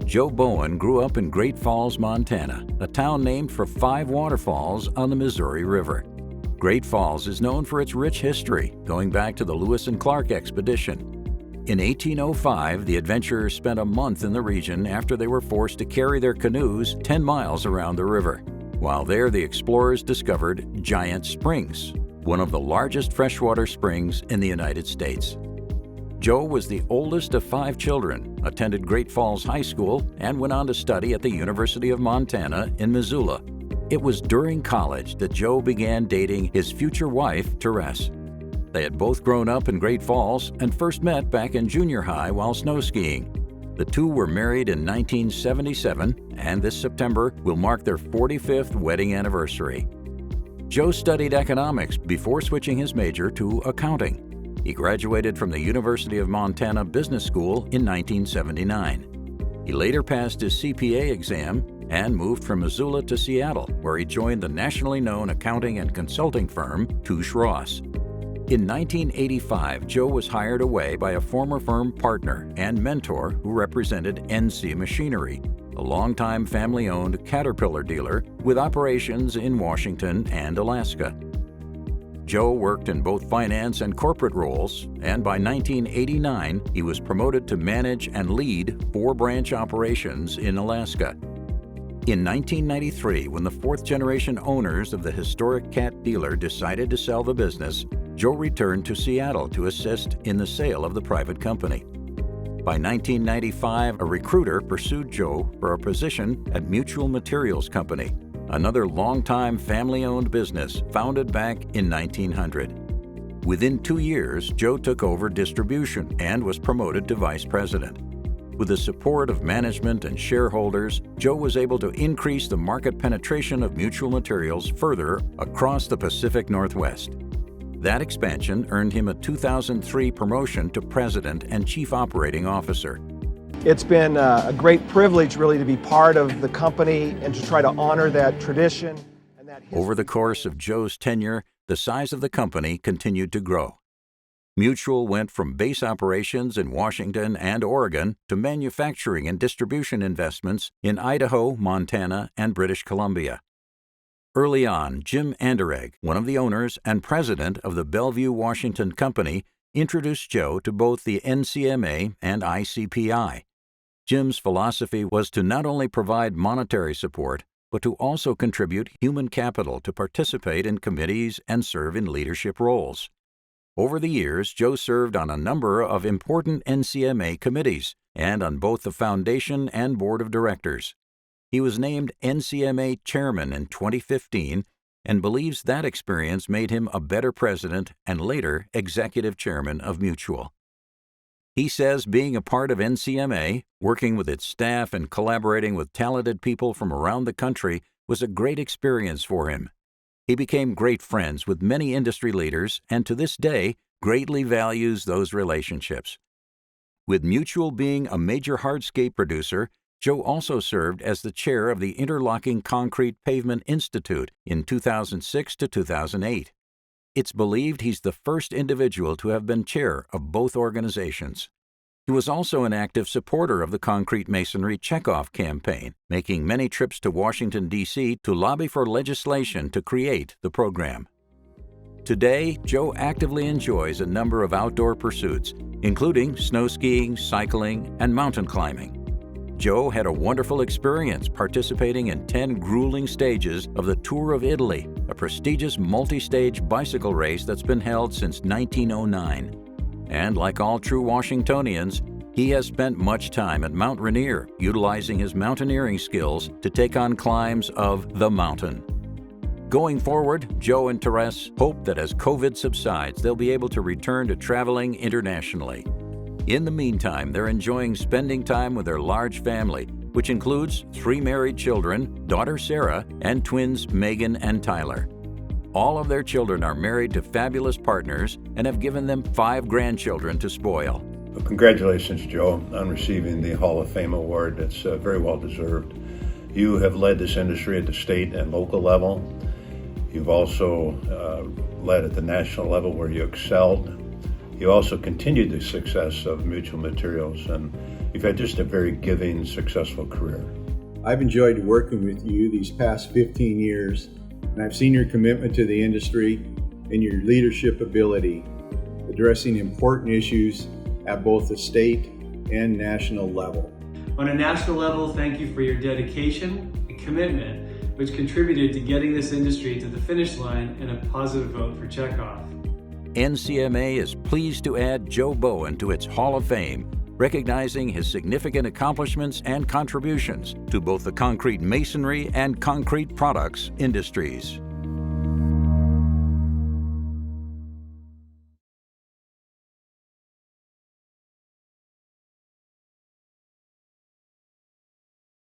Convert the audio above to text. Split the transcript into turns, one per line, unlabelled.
Joe Bowen grew up in Great Falls, Montana, a town named for 5 waterfalls on the Missouri River. Great Falls is known for its rich history, going back to the Lewis and Clark expedition. In 1805, the adventurers spent a month in the region after they were forced to carry their canoes 10 miles around the river. While there, the explorers discovered Giant Springs, one of the largest freshwater springs in the United States. Joe was the oldest of 5 children, attended Great Falls High School, and went on to study at the University of Montana in Missoula. It was during college that Joe began dating his future wife, Therese. They had both grown up in Great Falls and first met back in junior high while snow skiing. The two were married in 1977, and this September will mark their 45th wedding anniversary. Joe studied economics before switching his major to accounting. He graduated from the University of Montana Business School in 1979. He later passed his CPA exam and moved from Missoula to Seattle, where he joined the nationally known accounting and consulting firm Touche Ross. In 1985, Joe was hired away by a former firm partner and mentor who represented NC Machinery, a longtime family-owned Caterpillar dealer with operations in Washington and Alaska. Joe worked in both finance and corporate roles, and by 1989, he was promoted to manage and lead 4 branch operations in Alaska. In 1993, when the 4th-generation owners of the historic cat dealer decided to sell the business, Joe returned to Seattle to assist in the sale of the private company. By 1995, a recruiter pursued Joe for a position at Mutual Materials Company, another longtime family-owned business founded back in 1900. Within 2 years, Joe took over distribution and was promoted to vice president. With the support of management and shareholders, Joe was able to increase the market penetration of Mutual Materials further across the Pacific Northwest. That expansion earned him a 2003 promotion to president and chief operating officer.
It's been a great privilege really to be part of the company and to try to honor that tradition and that history.
Over the course of Joe's tenure, the size of the company continued to grow. Mutual went from base operations in Washington and Oregon to manufacturing and distribution investments in Idaho, Montana, and British Columbia. Early on, Jim Anderegg, one of the owners and president of the Bellevue, Washington company, introduced Joe to both the NCMA and ICPI. Jim's philosophy was to not only provide monetary support, but to also contribute human capital to participate in committees and serve in leadership roles. Over the years, Joe served on a number of important NCMA committees and on both the foundation and board of directors. He was named NCMA chairman in 2015 and believes that experience made him a better president and later executive chairman of Mutual. He says being a part of NCMA, working with its staff and collaborating with talented people from around the country was a great experience for him. He became great friends with many industry leaders and to this day greatly values those relationships. With Mutual being a major hardscape producer, Joe also served as the chair of the Interlocking Concrete Pavement Institute in 2006 to 2008. It's believed he's the first individual to have been chair of both organizations. He was also an active supporter of the Concrete Masonry Checkoff campaign, making many trips to Washington, D.C. to lobby for legislation to create the program. Today, Joe actively enjoys a number of outdoor pursuits, including snow skiing, cycling, and mountain climbing. Joe had a wonderful experience participating in 10 grueling stages of the Tour of Italy, a prestigious multi-stage bicycle race that's been held since 1909. And like all true Washingtonians, he has spent much time at Mount Rainier, utilizing his mountaineering skills to take on climbs of the mountain. Going forward, Joe and Therese hope that as COVID subsides, they'll be able to return to traveling internationally. In the meantime, they're enjoying spending time with their large family, which includes 3 married children, daughter Sarah, and twins Megan and Tyler. All of their children are married to fabulous partners and have given them 5 grandchildren to spoil.
Well, congratulations, Joe, on receiving the Hall of Fame award. It's very well deserved. You have led this industry at the state and local level. You've also led at the national level where you excelled. You also continued the success of Mutual Materials, and you've had just a very giving, successful career.
I've enjoyed working with you these past 15 years, and I've seen your commitment to the industry and your leadership ability, addressing important issues at both the state and national level.
On a national level, thank you for your dedication and commitment, which contributed to getting this industry to the finish line and a positive vote for Chekhov.
NCMA is pleased to add Joe Bowen to its Hall of Fame, recognizing his significant accomplishments and contributions to both the concrete masonry and concrete products industries.